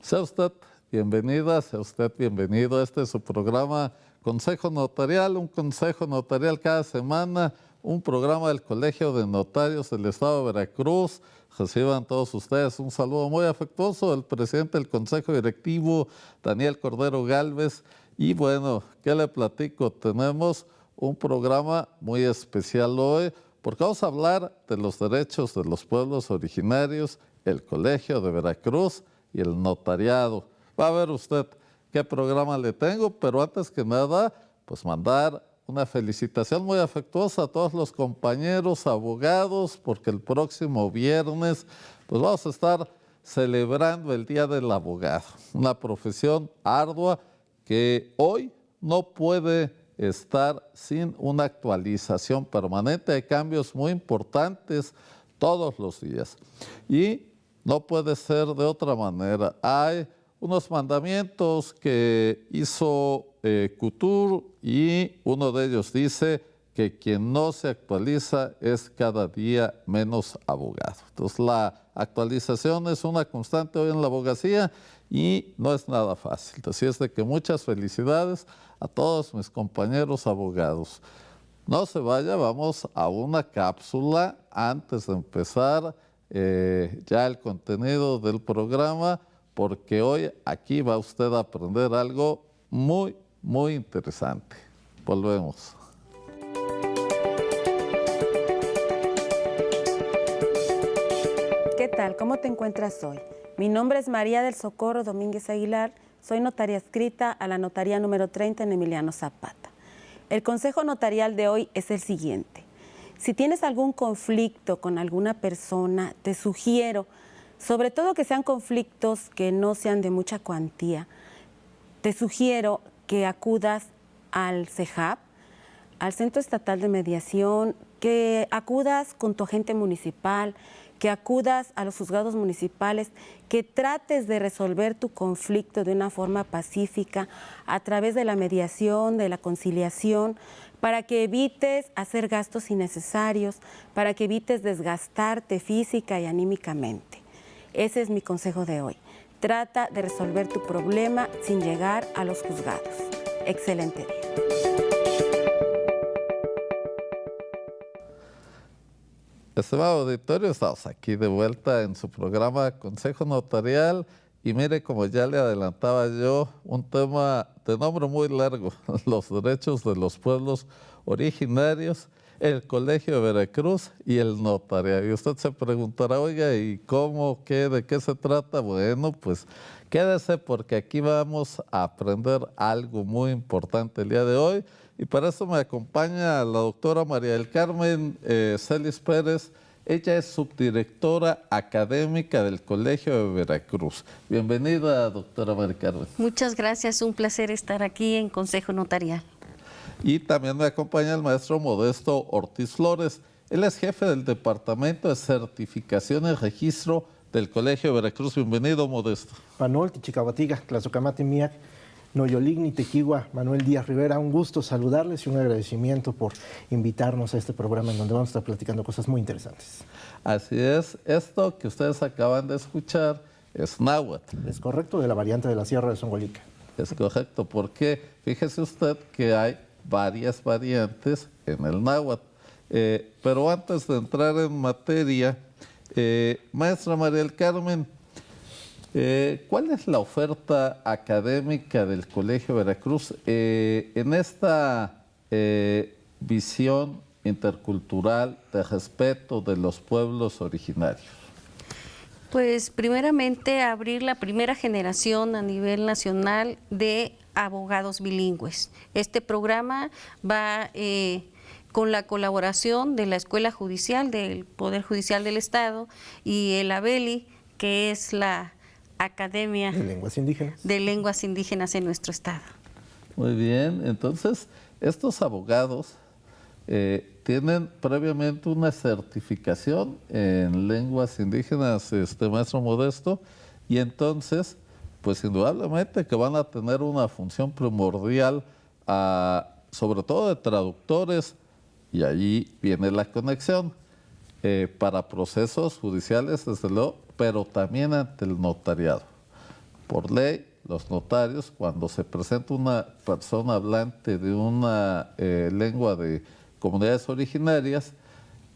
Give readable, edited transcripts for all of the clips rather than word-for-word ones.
Sea usted bienvenida, sea usted bienvenido. Este es su programa Consejo Notarial, un consejo notarial cada semana, un programa del Colegio de Notarios del Estado de Veracruz. Reciban todos ustedes un saludo muy afectuoso del presidente del Consejo Directivo, Daniel Cordero Gálvez. Y bueno, ¿qué le platico? Tenemos un programa muy especial hoy porque vamos a hablar de los derechos de los pueblos originarios, el Colegio de Veracruz y el notariado. Va a ver usted qué programa le tengo, pero antes que nada, pues mandar una felicitación muy afectuosa a todos los compañeros abogados, porque el próximo viernes pues vamos a estar celebrando el Día del Abogado, una profesión ardua que hoy no puede estar sin una actualización permanente. Hay cambios muy importantes todos los días y no puede ser de otra manera. Hay unos mandamientos que hizo Couture y uno de ellos dice que quien no se actualiza es cada día menos abogado. Entonces la actualización es una constante hoy en la abogacía y no es nada fácil. Así es de que muchas felicidades a todos mis compañeros abogados. No se vaya, vamos a una cápsula antes de empezar ya el contenido del programa, porque hoy aquí va usted a aprender algo muy, muy interesante. Volvemos. ¿Qué tal? ¿Cómo te encuentras hoy? Mi nombre es María del Socorro Domínguez Aguilar, soy notaria adscrita a la notaría número 30 en Emiliano Zapata. El consejo notarial de hoy es el siguiente. Si tienes algún conflicto con alguna persona, te sugiero, sobre todo que sean conflictos que no sean de mucha cuantía, te sugiero que acudas al CEJAP, al Centro Estatal de Mediación, que acudas con tu agente municipal, que acudas a los juzgados municipales, que trates de resolver tu conflicto de una forma pacífica a través de la mediación, de la conciliación, para que evites hacer gastos innecesarios, para que evites desgastarte física y anímicamente. Ese es mi consejo de hoy. Trata de resolver tu problema sin llegar a los juzgados. Excelente día. Estimado auditorio, estamos aquí de vuelta en su programa Consejo Notarial y mire, como ya le adelantaba yo, un tema de nombre muy largo, los derechos de los pueblos originarios, el Colegio de Veracruz y el notariado. Y usted se preguntará, oiga, ¿y cómo, qué, de qué se trata? Bueno, pues quédese porque aquí vamos a aprender algo muy importante el día de hoy. Y para eso me acompaña la doctora María del Carmen Celis Pérez. Ella es subdirectora académica del Colegio de Veracruz. Bienvenida, doctora María del Carmen. Muchas gracias, un placer estar aquí en Consejo Notarial. Y también me acompaña el maestro Modesto Ortiz Flores. Él es jefe del Departamento de Certificación y Registro del Colegio de Veracruz. Bienvenido, Modesto. Manuel Tichicabatiga, Tlazocamati Miac, Noyoligni, Tequigua, Manuel Díaz Rivera, un gusto saludarles y un agradecimiento por invitarnos a este programa en donde vamos a estar platicando cosas muy interesantes. Así es, esto que ustedes acaban de escuchar es náhuatl. Es correcto, de la variante de la Sierra de Zongolica. Es correcto, porque fíjese usted que hay varias variantes en el náhuatl. Pero antes de entrar en materia, maestra María del Carmen, ¿cuál es la oferta académica del Colegio de Veracruz en esta visión intercultural de respeto de los pueblos originarios? Pues primeramente abrir la primera generación a nivel nacional de abogados bilingües. Este programa va con la colaboración de la Escuela Judicial, del Poder Judicial del Estado y el ABELI, que es la Academia de Lenguas Indígenas en nuestro estado. Muy bien, entonces estos abogados tienen previamente una certificación en lenguas indígenas, maestro Modesto, y entonces, pues indudablemente que van a tener una función primordial, sobre todo de traductores, y allí viene la conexión, para procesos judiciales, desde luego, pero también ante el notariado. Por ley, los notarios, cuando se presenta una persona hablante de una lengua de comunidades originarias,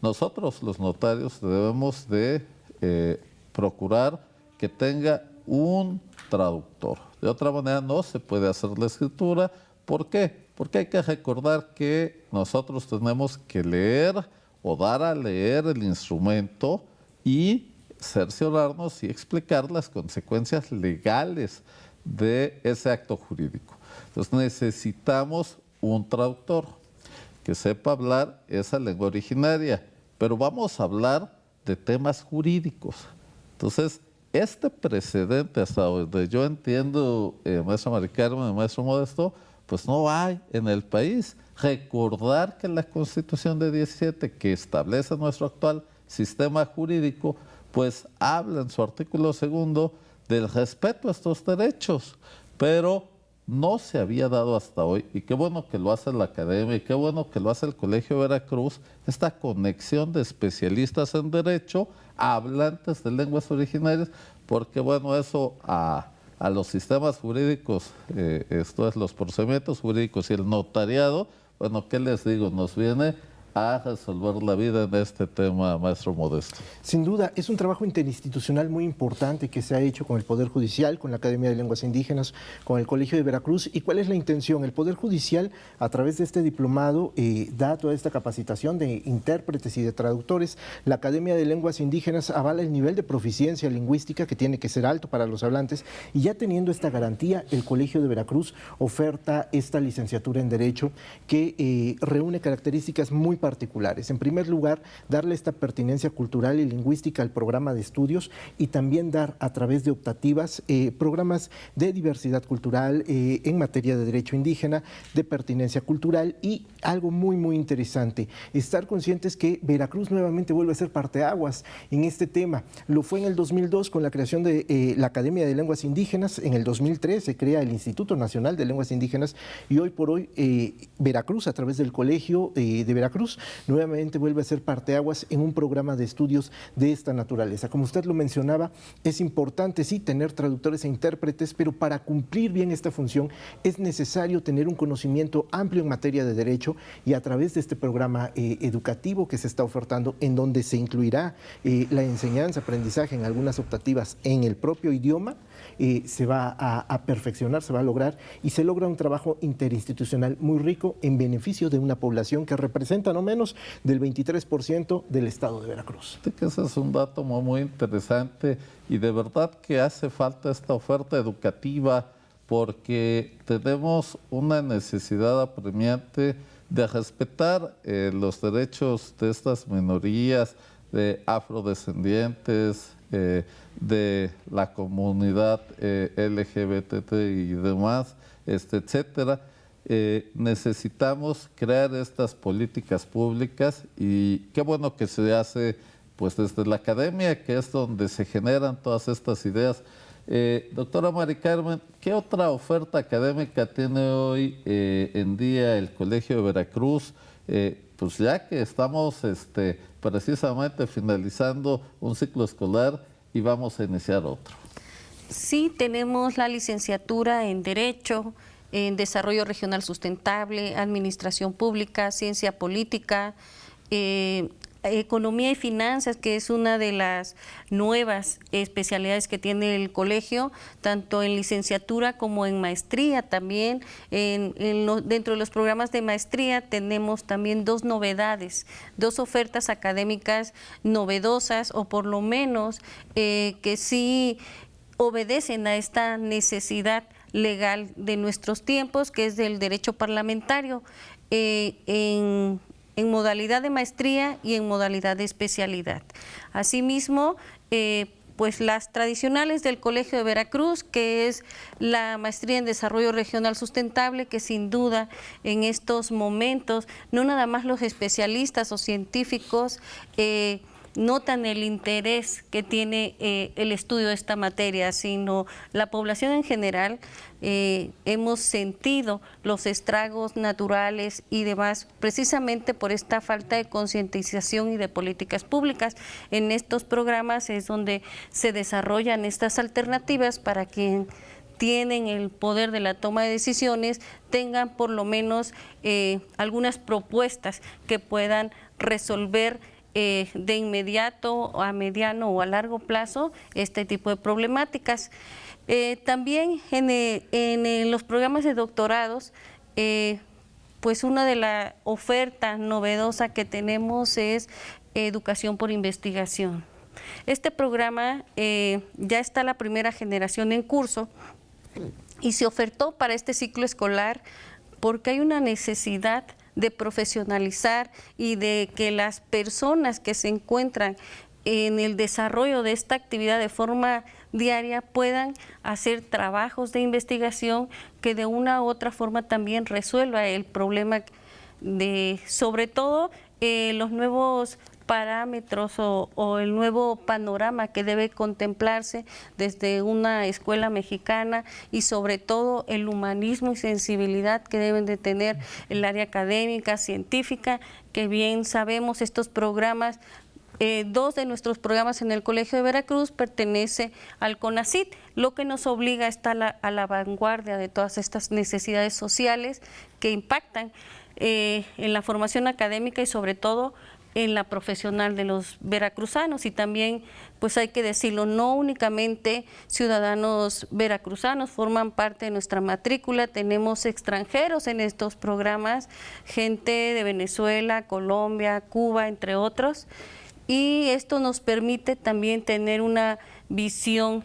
nosotros los notarios debemos de procurar que tenga un traductor. De otra manera no se puede hacer la escritura. ¿Por qué? Porque hay que recordar que nosotros tenemos que leer o dar a leer el instrumento y cerciorarnos y explicar las consecuencias legales de ese acto jurídico. Entonces necesitamos un traductor que sepa hablar esa lengua originaria, pero vamos a hablar de temas jurídicos. Entonces, este precedente, hasta donde yo entiendo, maestra Mari Carmen, maestro Modesto, pues no hay en el país. Recordar que la Constitución de 17, que establece nuestro actual sistema jurídico, pues habla en su artículo 2 del respeto a estos derechos, pero no se había dado hasta hoy, y qué bueno que lo hace la academia y qué bueno que lo hace el Colegio de Veracruz, esta conexión de especialistas en derecho, hablantes de lenguas originarias, porque bueno, eso a los sistemas jurídicos, esto es los procedimientos jurídicos y el notariado, bueno, ¿qué les digo? Nos viene a resolver la vida en este tema, maestro Modesto. Sin duda, es un trabajo interinstitucional muy importante que se ha hecho con el Poder Judicial, con la Academia de Lenguas Indígenas, con el Colegio de Veracruz. ¿Y cuál es la intención? El Poder Judicial, a través de este diplomado, da toda esta capacitación de intérpretes y de traductores. La Academia de Lenguas Indígenas avala el nivel de proficiencia lingüística que tiene que ser alto para los hablantes, y ya teniendo esta garantía, el Colegio de Veracruz oferta esta licenciatura en Derecho que reúne características muy particulares. En primer lugar, darle esta pertinencia cultural y lingüística al programa de estudios, y también dar a través de optativas programas de diversidad cultural en materia de derecho indígena, de pertinencia cultural, y algo muy muy interesante, estar conscientes que Veracruz nuevamente vuelve a ser parteaguas en este tema. Lo fue en el 2002 con la creación de la Academia de Lenguas Indígenas. En el 2003 se crea el Instituto Nacional de Lenguas Indígenas, y hoy por hoy Veracruz, a través del Colegio de Veracruz, nuevamente vuelve a ser parteaguas en un programa de estudios de esta naturaleza. Como usted lo mencionaba, es importante sí tener traductores e intérpretes, pero para cumplir bien esta función es necesario tener un conocimiento amplio en materia de derecho, y a través de este programa educativo que se está ofertando, en donde se incluirá la enseñanza, aprendizaje en algunas optativas en el propio idioma, se va a perfeccionar, se va a lograr, y se logra un trabajo interinstitucional muy rico en beneficio de una población que representa no menos del 23% del estado de Veracruz. Ese es un dato muy, muy interesante, y de verdad que hace falta esta oferta educativa, porque tenemos una necesidad apremiante de respetar los derechos de estas minorías, de afrodescendientes, de la comunidad LGBT y demás, etcétera. Necesitamos crear estas políticas públicas, y qué bueno que se hace pues desde la academia, que es donde se generan todas estas ideas. Doctora Mari Carmen, ¿qué otra oferta académica tiene hoy en día el Colegio de Veracruz? Pues ya que estamos precisamente finalizando un ciclo escolar y vamos a iniciar otro. Sí, tenemos la licenciatura en Derecho, en Desarrollo Regional Sustentable, Administración Pública, Ciencia Política, Economía y Finanzas, que es una de las nuevas especialidades que tiene el colegio, tanto en licenciatura como en maestría también. Dentro de los programas de maestría tenemos también dos novedades, dos ofertas académicas novedosas, o por lo menos que sí obedecen a esta necesidad legal de nuestros tiempos, que es del derecho parlamentario, en modalidad de maestría y en modalidad de especialidad. Asimismo, pues las tradicionales del Colegio de Veracruz, que es la maestría en Desarrollo Regional Sustentable, que sin duda en estos momentos no nada más los especialistas o científicos notan el interés que tiene el estudio de esta materia, sino la población en general. Hemos sentido los estragos naturales y demás precisamente por esta falta de concientización y de políticas públicas. En estos programas es donde se desarrollan estas alternativas para que tienen el poder de la toma de decisiones, tengan por lo menos algunas propuestas que puedan resolver de inmediato, a mediano o a largo plazo este tipo de problemáticas. También en los programas de doctorados, pues una de las ofertas novedosas que tenemos es educación por investigación. Este programa ya está la primera generación en curso y se ofertó para este ciclo escolar porque hay una necesidad de profesionalizar y de que las personas que se encuentran en el desarrollo de esta actividad de forma diaria puedan hacer trabajos de investigación que de una u otra forma también resuelva el problema de, sobre todo, los nuevos parámetros o el nuevo panorama que debe contemplarse desde una escuela mexicana y sobre todo el humanismo y sensibilidad que deben de tener el área académica, científica, que bien sabemos estos programas. Dos de nuestros programas en el Colegio de Veracruz pertenece al CONACYT, lo que nos obliga a estar a la vanguardia de todas estas necesidades sociales que impactan en la formación académica y sobre todo en la profesional de los veracruzanos. Y también, pues hay que decirlo, no únicamente ciudadanos veracruzanos forman parte de nuestra matrícula, tenemos extranjeros en estos programas, gente de Venezuela, Colombia, Cuba, entre otros, y esto nos permite también tener una visión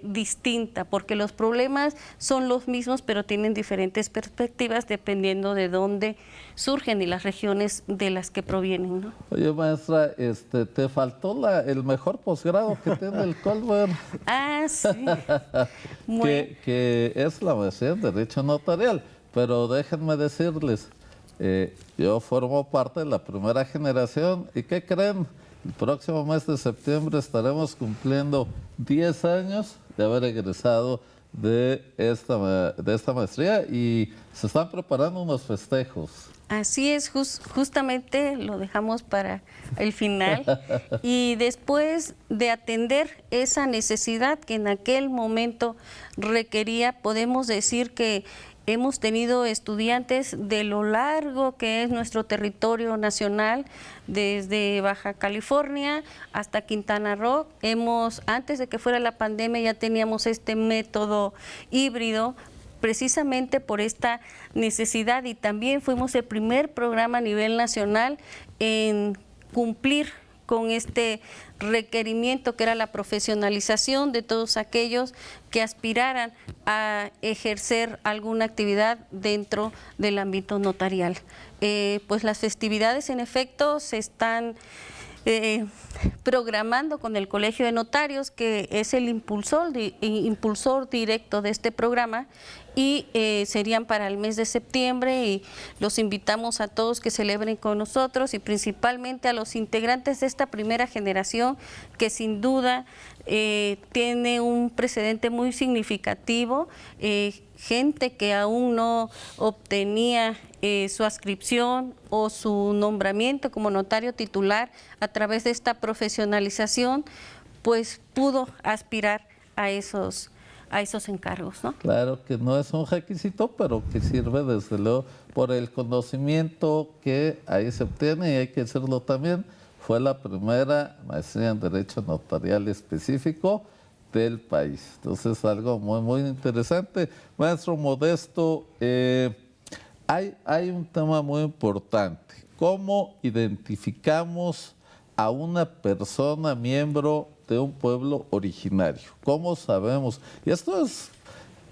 distinta, porque los problemas son los mismos, pero tienen diferentes perspectivas dependiendo de dónde surgen y las regiones de las que provienen, ¿no? Oye, maestra, te faltó el mejor posgrado que tiene el Colbert. Ah, sí. que es la maestría en Derecho Notarial, pero déjenme decirles, yo formo parte de la primera generación y ¿qué creen? El próximo mes de septiembre estaremos cumpliendo 10 años de haber egresado de esta maestría y se están preparando unos festejos. Así es, justamente lo dejamos para el final y después de atender esa necesidad que en aquel momento requería, podemos decir que hemos tenido estudiantes de lo largo que es nuestro territorio nacional, desde Baja California hasta Quintana Roo. Antes de que fuera la pandemia ya teníamos este método híbrido, precisamente por esta necesidad, y también fuimos el primer programa a nivel nacional en cumplir con este requerimiento que era la profesionalización de todos aquellos que aspiraran a ejercer alguna actividad dentro del ámbito notarial. Pues las festividades en efecto se están programando con el Colegio de Notarios, que es el impulsor directo de este programa, y serían para el mes de septiembre, y los invitamos a todos que celebren con nosotros y principalmente a los integrantes de esta primera generación que sin duda tiene un precedente muy significativo, gente que aún no obtenía su adscripción o su nombramiento como notario titular a través de esta profesionalización, pues pudo aspirar a esos encargos, ¿no? Claro que no es un requisito, pero que sirve desde luego por el conocimiento que ahí se obtiene, y hay que decirlo también, fue la primera maestría en Derecho Notarial específico del país. Entonces, algo muy, muy interesante. Maestro Modesto, hay un tema muy importante. ¿Cómo identificamos a una persona miembro de un pueblo originario? ¿Cómo sabemos? Y esto es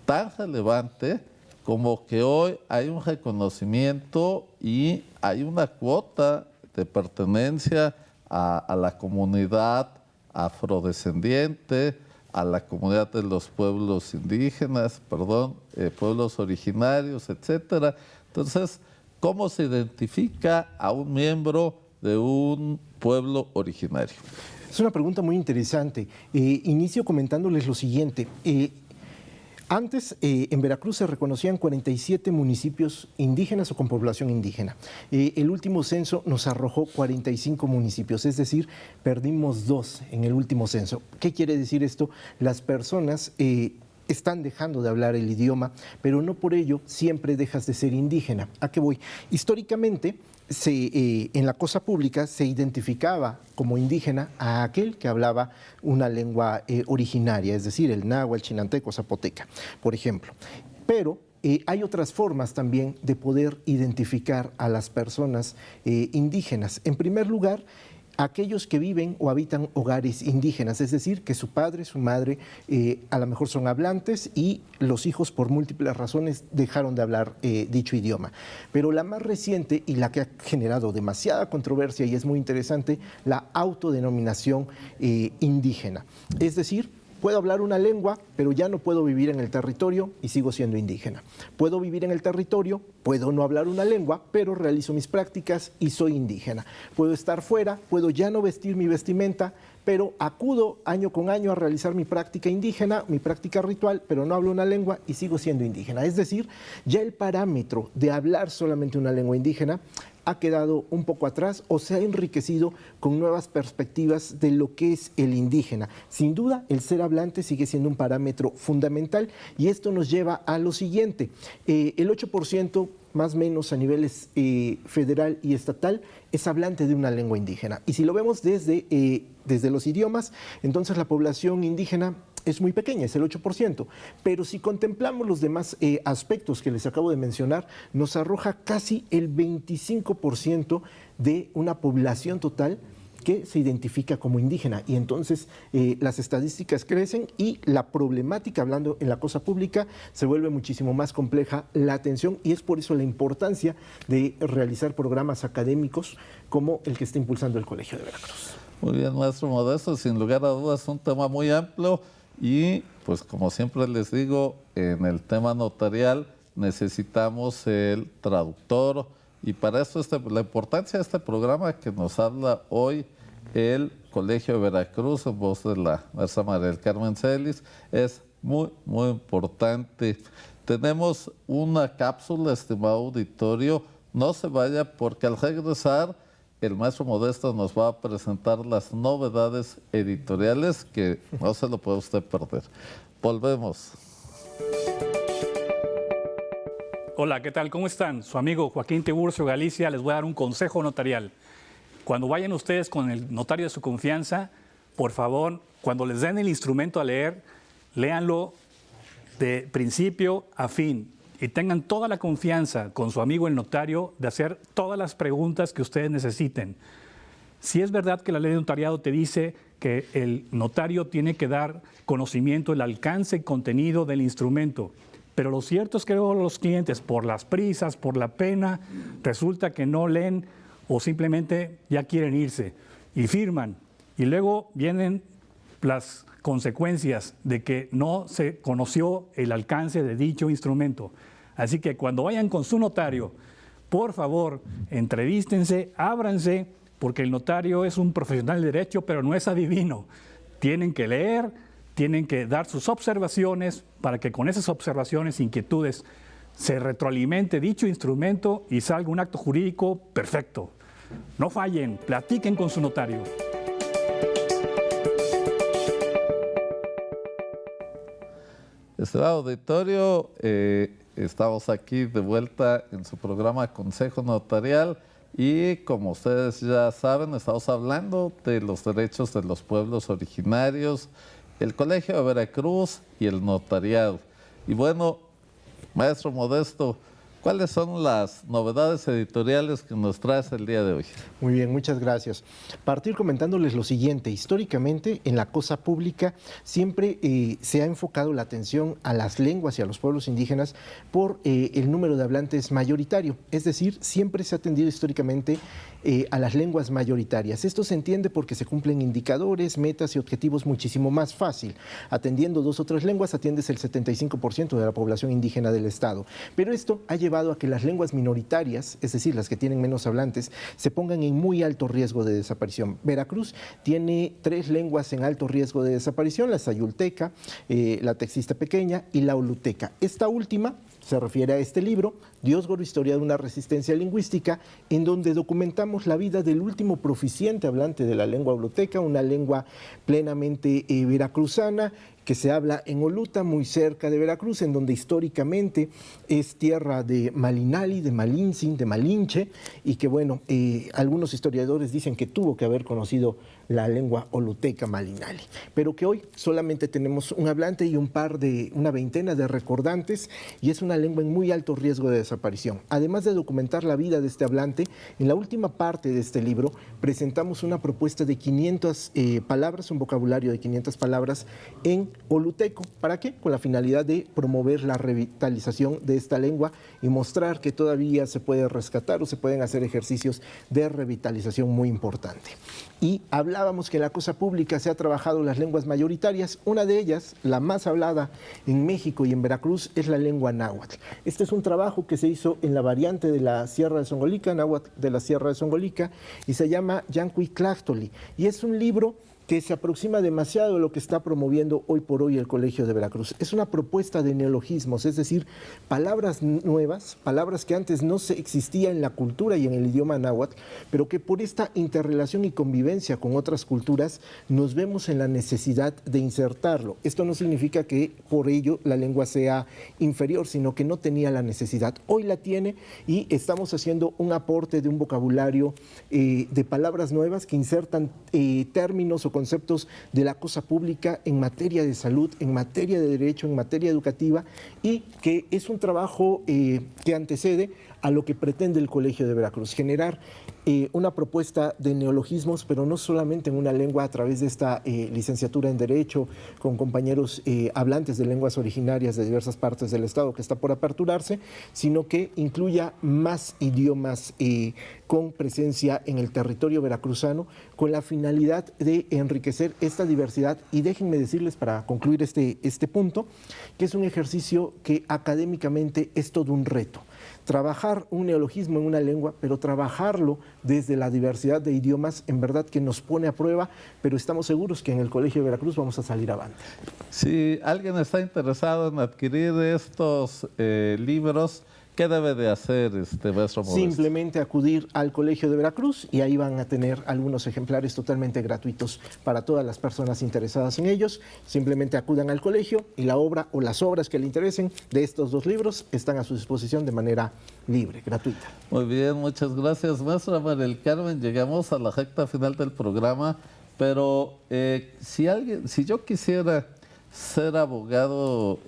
tan relevante como que hoy hay un reconocimiento y hay una cuota de pertenencia a la comunidad afrodescendiente, a la comunidad de los pueblos indígenas, pueblos originarios, etcétera. Entonces, ¿cómo se identifica a un miembro de un pueblo originario? Es una pregunta muy interesante. Inicio comentándoles lo siguiente. Antes, en Veracruz se reconocían 47 municipios indígenas o con población indígena. El último censo nos arrojó 45 municipios, es decir, perdimos 2 en el último censo. ¿Qué quiere decir esto? Las personas están dejando de hablar el idioma, pero no por ello siempre dejas de ser indígena. ¿A qué voy? Históricamente, en la cosa pública se identificaba como indígena a aquel que hablaba una lengua originaria, es decir, el náhuatl, chinanteco, zapoteca, por ejemplo. Pero hay otras formas también de poder identificar a las personas indígenas. En primer lugar, aquellos que viven o habitan hogares indígenas, es decir, que su padre, su madre a lo mejor son hablantes y los hijos por múltiples razones dejaron de hablar dicho idioma. Pero la más reciente y la que ha generado demasiada controversia y es muy interesante, la autodenominación indígena. Es decir, puedo hablar una lengua, pero ya no puedo vivir en el territorio y sigo siendo indígena. Puedo vivir en el territorio, puedo no hablar una lengua, pero realizo mis prácticas y soy indígena. Puedo estar fuera, puedo ya no vestir mi vestimenta, pero acudo año con año a realizar mi práctica indígena, mi práctica ritual, pero no hablo una lengua y sigo siendo indígena. Es decir, ya el parámetro de hablar solamente una lengua indígena ha quedado un poco atrás o se ha enriquecido con nuevas perspectivas de lo que es el indígena. Sin duda, el ser hablante sigue siendo un parámetro fundamental y esto nos lleva a lo siguiente. El 8% más o menos a niveles federal y estatal es hablante de una lengua indígena. Y si lo vemos desde los idiomas, entonces la población indígena es muy pequeña, es el 8%, pero si contemplamos los demás aspectos que les acabo de mencionar, nos arroja casi el 25% de una población total que se identifica como indígena y entonces las estadísticas crecen y la problemática, hablando en la cosa pública, se vuelve muchísimo más compleja la atención y es por eso la importancia de realizar programas académicos como el que está impulsando el Colegio de Veracruz. Muy bien, maestro Modesto, sin lugar a dudas es un tema muy amplio y pues como siempre les digo, en el tema notarial necesitamos el traductor y para eso la importancia de este programa que nos habla hoy el Colegio de Veracruz en voz de la maestra María del Carmen Celis es muy, muy importante. Tenemos una cápsula, estimado auditorio, no se vaya porque al regresar el maestro Modesto nos va a presentar las novedades editoriales que no se lo puede usted perder. Volvemos. Hola, ¿qué tal? ¿Cómo están? Su amigo Joaquín Tiburcio Galicia les voy a dar un consejo notarial. Cuando vayan ustedes con el notario de su confianza, por favor, cuando les den el instrumento a leer, léanlo de principio a fin y tengan toda la confianza con su amigo el notario de hacer todas las preguntas que ustedes necesiten. Si es verdad que la ley de notariado te dice que el notario tiene que dar conocimiento del alcance y contenido del instrumento, pero lo cierto es que luego los clientes, por las prisas, por la pena, resulta que no leen o simplemente ya quieren irse y firman. Y luego vienen las consecuencias de que no se conoció el alcance de dicho instrumento. Así que cuando vayan con su notario, por favor, entrevístense, ábranse, porque el notario es un profesional de derecho, pero no es adivino. Tienen que leer, tienen que dar sus observaciones para que con esas observaciones, inquietudes, se retroalimente dicho instrumento y salga un acto jurídico perfecto. No fallen, platiquen con su notario. Estimado auditorio, estamos aquí de vuelta en su programa Consejo Notarial y como ustedes ya saben, estamos hablando de los derechos de los pueblos originarios, el Colegio de Veracruz y el notariado. Y bueno, maestro Modesto, ¿cuáles son las novedades editoriales que nos traes el día de hoy? Muy bien, muchas gracias. Partir comentándoles lo siguiente. Históricamente, en la cosa pública siempre se ha enfocado la atención a las lenguas y a los pueblos indígenas por el número de hablantes mayoritario. Es decir, siempre se ha atendido históricamente a las lenguas mayoritarias. Esto se entiende porque se cumplen indicadores, metas y objetivos muchísimo más fácil. Atendiendo 2 o 3 lenguas, atiendes el 75% de la población indígena del Estado. Pero esto ha llevado llevado a que las lenguas minoritarias, es decir, las que tienen menos hablantes, se pongan en muy alto riesgo de desaparición. Veracruz tiene 3 lenguas en alto riesgo de desaparición: la sayulteca, la texista pequeña y la oluteca. Esta última se refiere a este libro, Diosgoro, Historia de una resistencia lingüística, en donde documentamos la vida del último proficiente hablante de la lengua oluteca, una lengua plenamente veracruzana, que se habla en Oluta, muy cerca de Veracruz, en donde históricamente es tierra de Malinali, de Malintzin, de Malinche, y que bueno, algunos historiadores dicen que tuvo que haber conocido la lengua oluteca Malinali, pero que hoy solamente tenemos un hablante y una veintena de recordantes, y es una lengua en muy alto riesgo de desaparición. Además de documentar la vida de este hablante, en la última parte de este libro presentamos una propuesta de 500 palabras, un vocabulario de 500 palabras en oluteco. ¿Para qué? Con la finalidad de promover la revitalización de esta lengua y mostrar que todavía se puede rescatar o se pueden hacer ejercicios de revitalización muy importante. Y hablábamos que en la cosa pública se ha trabajado las lenguas mayoritarias. Una de ellas, la más hablada en México y en Veracruz, es la lengua náhuatl. Este es un trabajo que se hizo en la variante de la Sierra de Songolica, náhuatl de la Sierra de Songolica, y se llama Yancuictlahtoli. Y es un libro que se aproxima demasiado a lo que está promoviendo hoy por hoy el Colegio de Veracruz. Es una propuesta de neologismos, es decir, palabras nuevas, palabras que antes no existían en la cultura y en el idioma náhuatl, pero que por esta interrelación y convivencia con otras culturas nos vemos en la necesidad de insertarlo. Esto no significa que por ello la lengua sea inferior, sino que no tenía la necesidad. Hoy la tiene y estamos haciendo un aporte de un vocabulario de palabras nuevas que insertan términos o conceptos de la cosa pública en materia de salud, en materia de derecho, en materia educativa, y que es un trabajo que antecede a lo que pretende el Colegio de Veracruz, generar una propuesta de neologismos, pero no solamente en una lengua a través de esta licenciatura en Derecho, con compañeros hablantes de lenguas originarias de diversas partes del Estado que está por aperturarse, sino que incluya más idiomas con presencia en el territorio veracruzano, con la finalidad de enriquecer esta diversidad. Y déjenme decirles, para concluir este punto, que es un ejercicio que académicamente es todo un reto. Trabajar un neologismo en una lengua, pero trabajarlo desde la diversidad de idiomas, en verdad que nos pone a prueba, pero estamos seguros que en el Colegio de Veracruz vamos a salir avante. Si alguien está interesado en adquirir estos libros, ¿qué debe de hacer, maestro Modesto? Simplemente acudir al Colegio de Veracruz y ahí van a tener algunos ejemplares totalmente gratuitos para todas las personas interesadas en ellos. Simplemente acudan al colegio y la obra o las obras que le interesen de estos 2 libros están a su disposición de manera libre, gratuita. Muy bien, muchas gracias, maestra María del Carmen. Llegamos a la recta final del programa, pero si yo quisiera ser abogado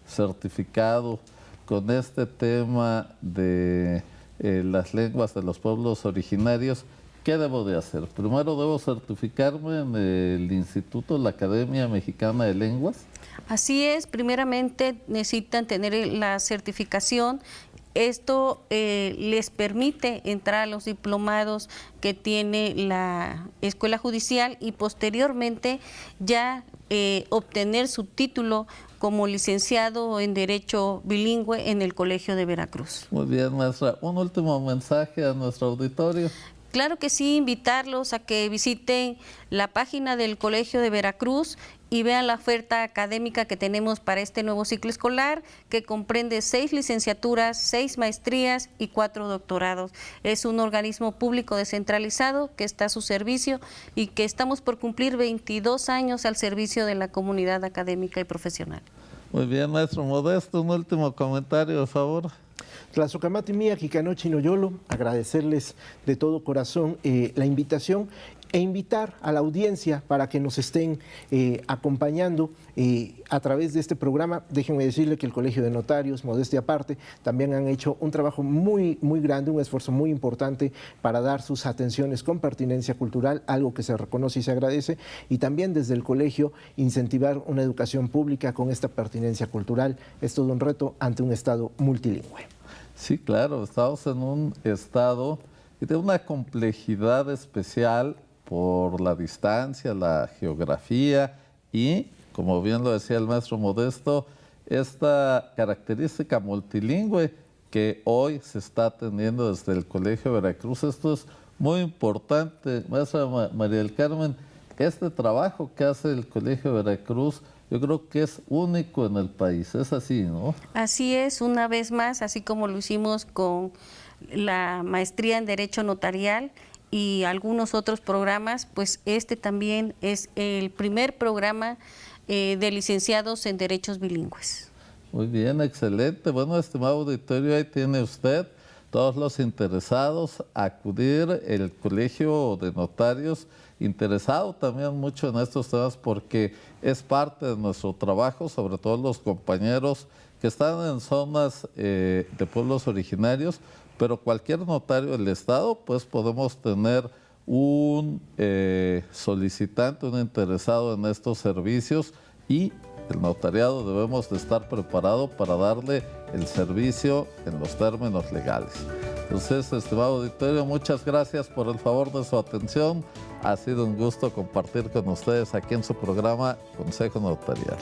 certificado con este tema de las lenguas de los pueblos originarios, ¿qué debo de hacer? Primero debo certificarme en el Instituto, la Academia Mexicana de Lenguas. Así es, primeramente necesitan tener la certificación. Esto les permite entrar a los diplomados que tiene la Escuela Judicial y posteriormente ya obtener su título como licenciado en Derecho Bilingüe en el Colegio de Veracruz. Muy bien, maestra. Un último mensaje a nuestro auditorio. Claro que sí, invitarlos a que visiten la página del Colegio de Veracruz y vean la oferta académica que tenemos para este nuevo ciclo escolar, que comprende 6 licenciaturas, 6 maestrías y 4 doctorados. Es un organismo público descentralizado que está a su servicio y que estamos por cumplir 22 años al servicio de la comunidad académica y profesional. Muy bien, maestro Modesto, un último comentario, por favor. Tlazocamati mía, Kikanochi Noyolo, agradecerles de todo corazón la invitación e invitar a la audiencia para que nos estén acompañando a través de este programa. Déjenme decirle que el Colegio de Notarios, modestia aparte, también han hecho un trabajo muy grande, un esfuerzo muy importante para dar sus atenciones con pertinencia cultural, algo que se reconoce y se agradece, y también desde el colegio incentivar una educación pública con esta pertinencia cultural. Es todo un reto ante un Estado multilingüe. Sí, claro, estamos en un estado que tiene una complejidad especial por la distancia, la geografía y, como bien lo decía el maestro Modesto, esta característica multilingüe que hoy se está atendiendo desde el Colegio de Veracruz. Esto es muy importante, maestra María del Carmen. Este trabajo que hace el Colegio de Veracruz, yo creo que es único en el país, es así, ¿no? Así es, una vez más, así como lo hicimos con la maestría en Derecho Notarial y algunos otros programas, pues este también es el primer programa de licenciados en Derechos Bilingües. Muy bien, excelente. Bueno, estimado auditorio, ahí tiene usted todos los interesados a acudir el Colegio de Notarios, interesado también mucho en estos temas porque es parte de nuestro trabajo, sobre todo los compañeros que están en zonas de pueblos originarios, pero cualquier notario del Estado, pues podemos tener un solicitante, un interesado en estos servicios, y el notariado debemos de estar preparado para darle el servicio en los términos legales. Entonces, estimado auditorio, muchas gracias por el favor de su atención. Ha sido un gusto compartir con ustedes aquí en su programa Consejo Notarial.